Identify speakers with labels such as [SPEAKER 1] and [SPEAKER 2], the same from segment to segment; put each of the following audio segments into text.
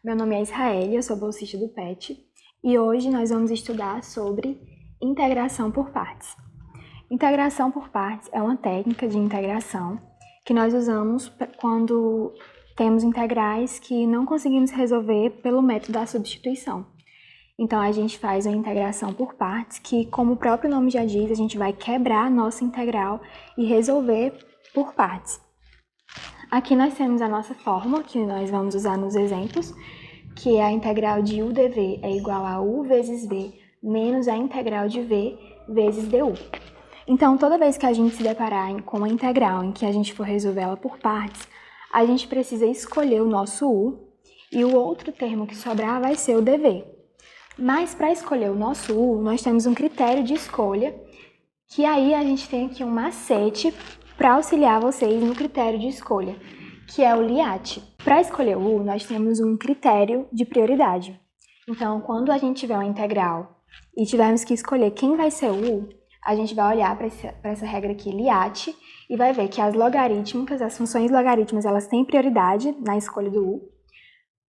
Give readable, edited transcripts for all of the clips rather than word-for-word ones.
[SPEAKER 1] Meu nome é Israel, eu sou bolsista do PET e hoje nós vamos estudar sobre integração por partes. Integração por partes é uma técnica de integração que nós usamos quando temos integrais que não conseguimos resolver pelo método da substituição. Então a gente faz uma integração por partes que, como o próprio nome já diz, a gente vai quebrar a nossa integral e resolver por partes. Aqui nós temos a nossa fórmula, que nós vamos usar nos exemplos, que é a integral de u dv é igual a u vezes v menos a integral de v vezes du. Então, toda vez que a gente se deparar com uma integral em que a gente for resolver ela por partes, a gente precisa escolher o nosso u e o outro termo que sobrar vai ser o dv. Mas para escolher o nosso u, nós temos um critério de escolha, que aí a gente tem aqui um macete para auxiliar vocês no critério de escolha, que é o LIAT. Para escolher o u, nós temos um critério de prioridade. Então, quando a gente tiver uma integral e tivermos que escolher quem vai ser o u, a gente vai olhar para essa regra aqui, LIAT, e vai ver que as logarítmicas, as funções logarítmicas, elas têm prioridade na escolha do u.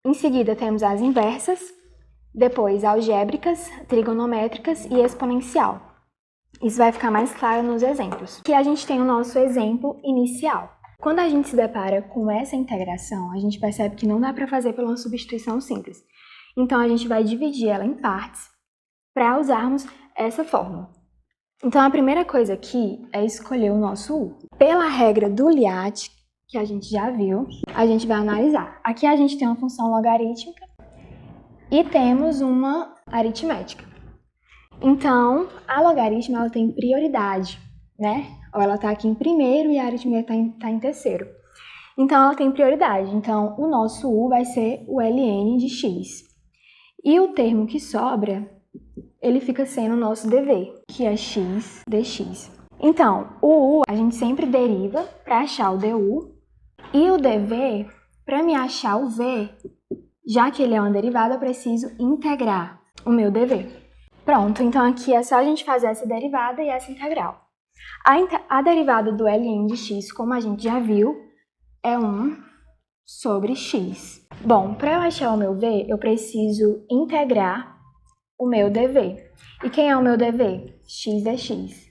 [SPEAKER 1] Em seguida, temos as inversas, depois algébricas, trigonométricas e exponencial. Isso vai ficar mais claro nos exemplos. Aqui a gente tem o nosso exemplo inicial. Quando a gente se depara com essa integração, a gente percebe que não dá para fazer pela uma substituição simples. Então a gente vai dividir ela em partes para usarmos essa fórmula. Então a primeira coisa aqui é escolher o nosso u. Pela regra do LIAT, que a gente já viu, a gente vai analisar. Aqui a gente tem uma função logarítmica e temos uma aritmética. Então, a logaritma ela tem prioridade, né? Ou ela está aqui em primeiro e a aritmética está em terceiro. Então, ela tem prioridade. Então, o nosso u vai ser o ln de x. E o termo que sobra, ele fica sendo o nosso dv, que é x dx. Então, o u a gente sempre deriva para achar o du. E o dv, para me achar o v, já que ele é uma derivada, eu preciso integrar o meu dv. Pronto, então aqui é só a gente fazer essa derivada e essa integral. A derivada do ln de x, como a gente já viu, é 1 sobre x. Bom, para eu achar o meu v, eu preciso integrar o meu dv. E quem é o meu dv? X dx.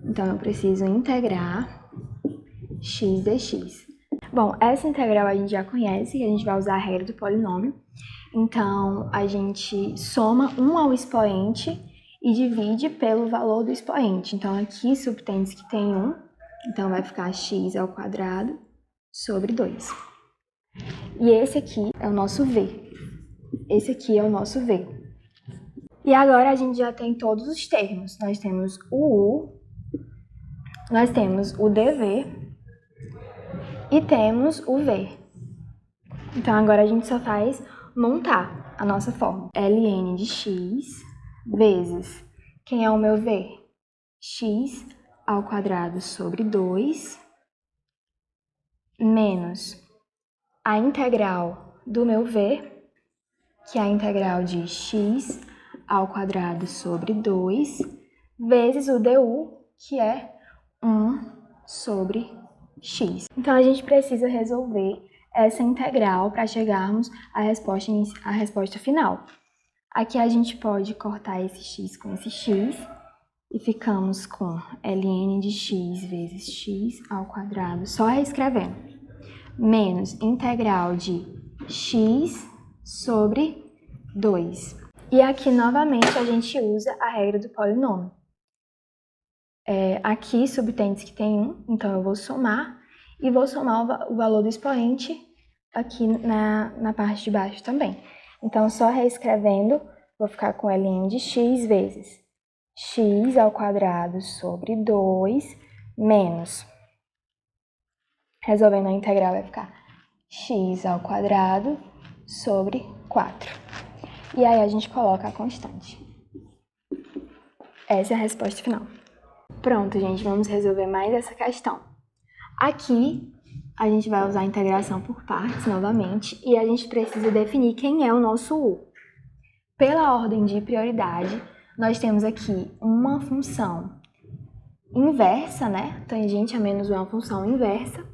[SPEAKER 1] Então, eu preciso integrar x dx. Bom, essa integral a gente já conhece, e a gente vai usar a regra do polinômio. Então, a gente soma 1 ao expoente e divide pelo valor do expoente. Então, aqui subtende que tem 1, então vai ficar x ao quadrado sobre 2. E esse aqui é o nosso v. Esse aqui é o nosso v. E agora a gente já tem todos os termos. Nós temos o u, nós temos o dv e temos o v. Então, agora a gente só faz montar a nossa fórmula. ln de x vezes, quem é o meu v? X ao quadrado sobre 2, menos a integral do meu v, que é a integral de x ao quadrado sobre 2, vezes o du, que é 1 sobre x. Então, a gente precisa resolver essa integral para chegarmos à resposta final. Aqui a gente pode cortar esse x com esse x e ficamos com ln de x vezes x ao quadrado, só reescrevendo, menos integral de x sobre 2. E aqui, novamente, a gente usa a regra do polinômio. Aqui subtende que tem 1, então eu vou somar, e vou somar o valor do expoente aqui na parte de baixo também. Então, só reescrevendo, vou ficar com ln de x vezes x ao quadrado sobre 2, menos, resolvendo a integral, vai ficar x ao quadrado sobre 4. E aí a gente coloca a constante. Essa é a resposta final. Pronto, gente, vamos resolver mais essa questão. Aqui, a gente vai usar a integração por partes novamente e a gente precisa definir quem é o nosso u. Pela ordem de prioridade, nós temos aqui uma função inversa, né? Tangente a menos 1 é uma função inversa.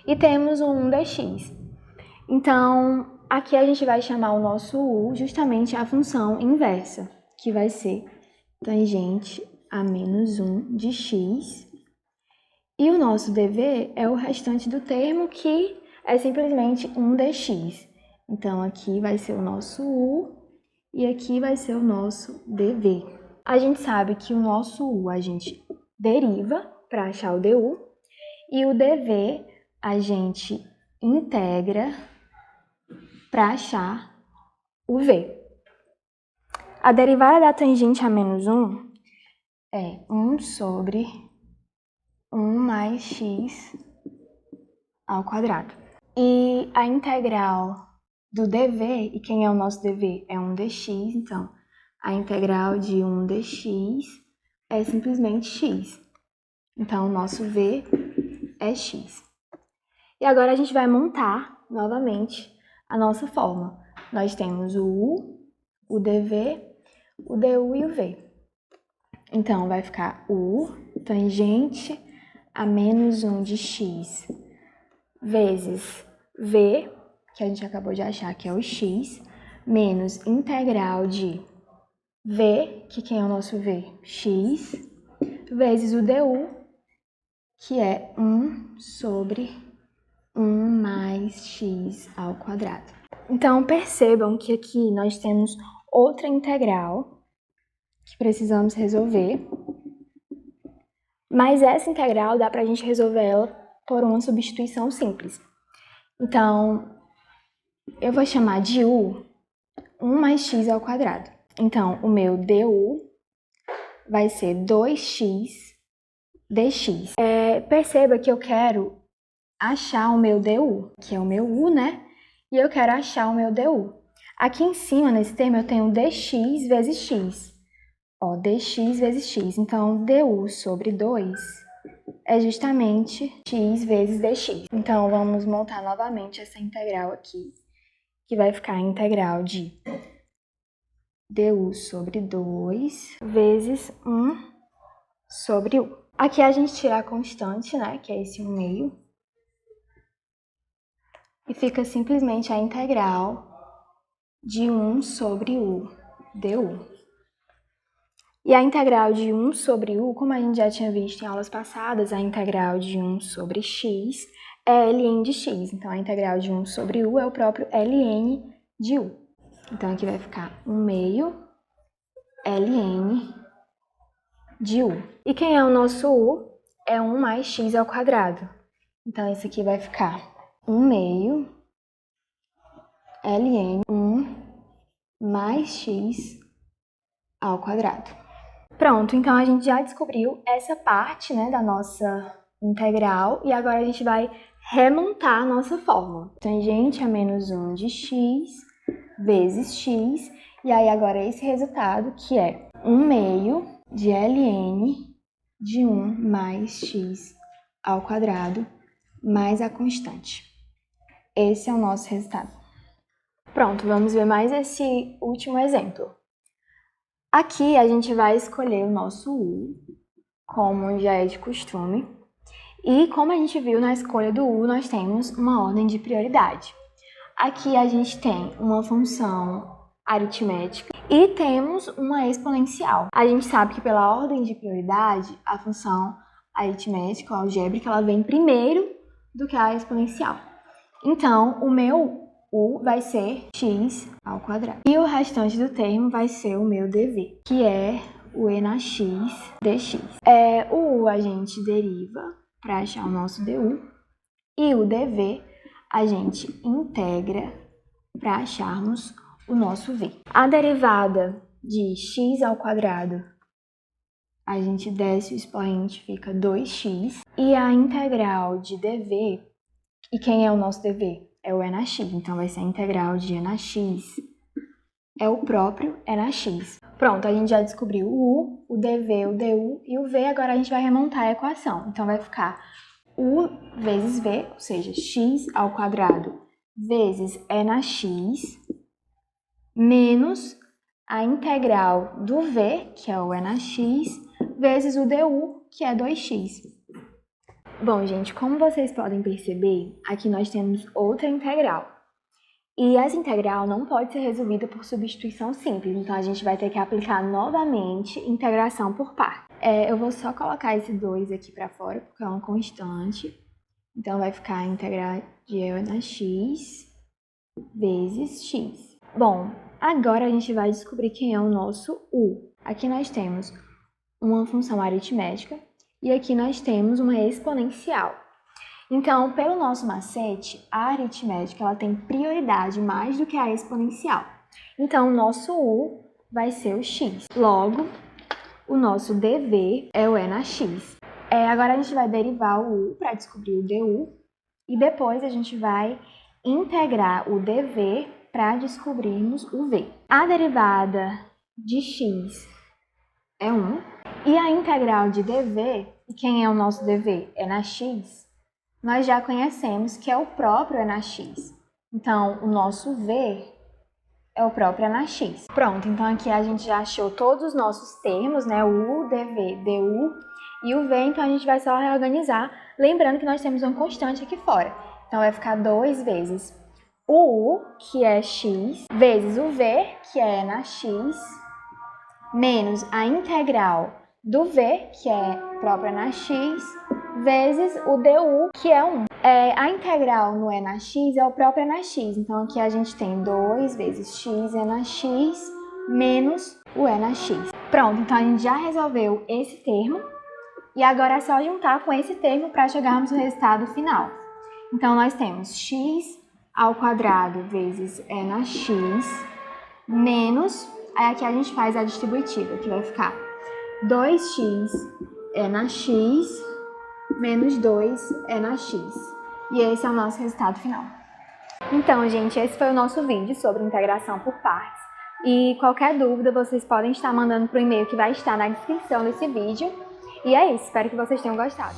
[SPEAKER 1] E temos um 1 dx. Então, Aqui a gente vai chamar o nosso u justamente a função inversa, que vai ser tangente a menos 1 de x. E o nosso dv é o restante do termo, que é simplesmente 1 dx. Então, aqui vai ser o nosso u e aqui vai ser o nosso dv. A gente sabe que o nosso u a gente deriva para achar o du e o dv a gente integra para achar o v. A derivada da tangente a menos 1 é 1 sobre 1 mais x ao quadrado. E a integral do dv, e quem é o nosso dv? É 1 dx, então a integral de 1 dx é simplesmente x. Então, o nosso v é x. E agora a gente vai montar novamente a nossa fórmula. Nós temos o u, o dv, o du e o v. Então, vai ficar u tangente a menos 1 de x vezes v, que a gente acabou de achar que é o x, menos integral de v, que quem é o nosso v? X, vezes o du, que é 1 sobre 1 mais x ao quadrado. Então, percebam que aqui nós temos outra integral que precisamos resolver, mas essa integral dá para a gente resolver ela por uma substituição simples. Então, eu vou chamar de u 1 mais x ao quadrado. Então, o meu du vai ser 2x dx. Perceba que eu quero achar o meu du, que é o meu u, né? E eu quero achar o meu du. Aqui em cima, nesse termo, eu tenho dx vezes x. Ó, dx vezes x. Então, du sobre 2 é justamente x vezes dx. Então, vamos montar novamente essa integral aqui, que vai ficar a integral de du sobre 2 vezes 1 sobre u. Aqui a gente tira a constante, né, que é esse 1/2, e fica simplesmente a integral de 1 sobre u du. E a integral de 1 sobre u, como a gente já tinha visto em aulas passadas, a integral de 1 sobre x é ln de x. Então, a integral de 1 sobre u é o próprio ln de u. Então, aqui vai ficar 1/2 ln de u. E quem é o nosso u? É 1 mais x ao quadrado. Então, isso aqui vai ficar 1/2 ln 1 mais x ao quadrado. Pronto, então a gente já descobriu essa parte, né, da nossa integral e agora a gente vai remontar a nossa fórmula. Tangente a menos 1 de x vezes x, e aí agora esse resultado que é 1/2 de ln de 1 mais x ao quadrado mais a constante. Esse é o nosso resultado. Pronto, vamos ver mais esse último exemplo. Aqui a gente vai escolher o nosso u, como já é de costume, e como a gente viu na escolha do u, nós temos uma ordem de prioridade. Aqui a gente tem uma função aritmética e temos uma exponencial. A gente sabe que pela ordem de prioridade, a função aritmética ou algébrica, ela vem primeiro do que a exponencial. Então, o meu u vai ser x ao quadrado. E o restante do termo vai ser o meu dv, que é o e na x dx. O u a gente deriva para achar o nosso du e o dv a gente integra para acharmos o nosso v. A derivada de x ao quadrado, a gente desce o expoente, fica 2x. E a integral de dv, e quem é o nosso dv? É o e na x, então vai ser a integral de e na x, é o próprio e na x. Pronto, a gente já descobriu o u, o dv, o du e o v, agora a gente vai remontar a equação. Então vai ficar u vezes v, ou seja, x ao quadrado vezes e na x, menos a integral do v, que é o e na x, vezes o du, que é 2x. Bom, gente, como vocês podem perceber, aqui nós temos outra integral. E essa integral não pode ser resolvida por substituição simples, então a gente vai ter que aplicar novamente integração por partes. Eu vou só colocar esse 2 aqui para fora, porque é uma constante. Então vai ficar a integral de E na x vezes x. Bom, agora a gente vai descobrir quem é o nosso u. Aqui nós temos uma função aritmética e aqui nós temos uma exponencial. Então, pelo nosso macete, a aritmética ela tem prioridade mais do que a exponencial. Então, o nosso u vai ser o x. Logo, o nosso dv é o E na x. Agora a gente vai derivar o u para descobrir o du e depois a gente vai integrar o dv para descobrirmos o v. A derivada de x é 1 e a integral de dv, e quem é o nosso dv? É na x. Nós já conhecemos que é o próprio E na x. Então, o nosso v é o próprio E na x. Pronto, então aqui a gente já achou todos os nossos termos, né? O u, dv, du e o v, então a gente vai só reorganizar, lembrando que nós temos uma constante aqui fora. Então, vai ficar 2 vezes o u, que é x, vezes o v, que é E na x, menos a integral do v, que é própria na x, vezes o du, que é 1. A integral no E na x é o próprio E na x, então aqui a gente tem 2 vezes x E na x, menos o E na x. Pronto, então a gente já resolveu esse termo, e agora é só juntar com esse termo para chegarmos no resultado final. Então nós temos x ao quadrado vezes E na x, menos, aí aqui a gente faz a distributiva, que vai ficar 2x E na x, menos 2 E na x. E esse é o nosso resultado final. Então, gente, esse foi o nosso vídeo sobre integração por partes. E qualquer dúvida, vocês podem estar mandando para o e-mail que vai estar na descrição desse vídeo. E é isso, espero que vocês tenham gostado.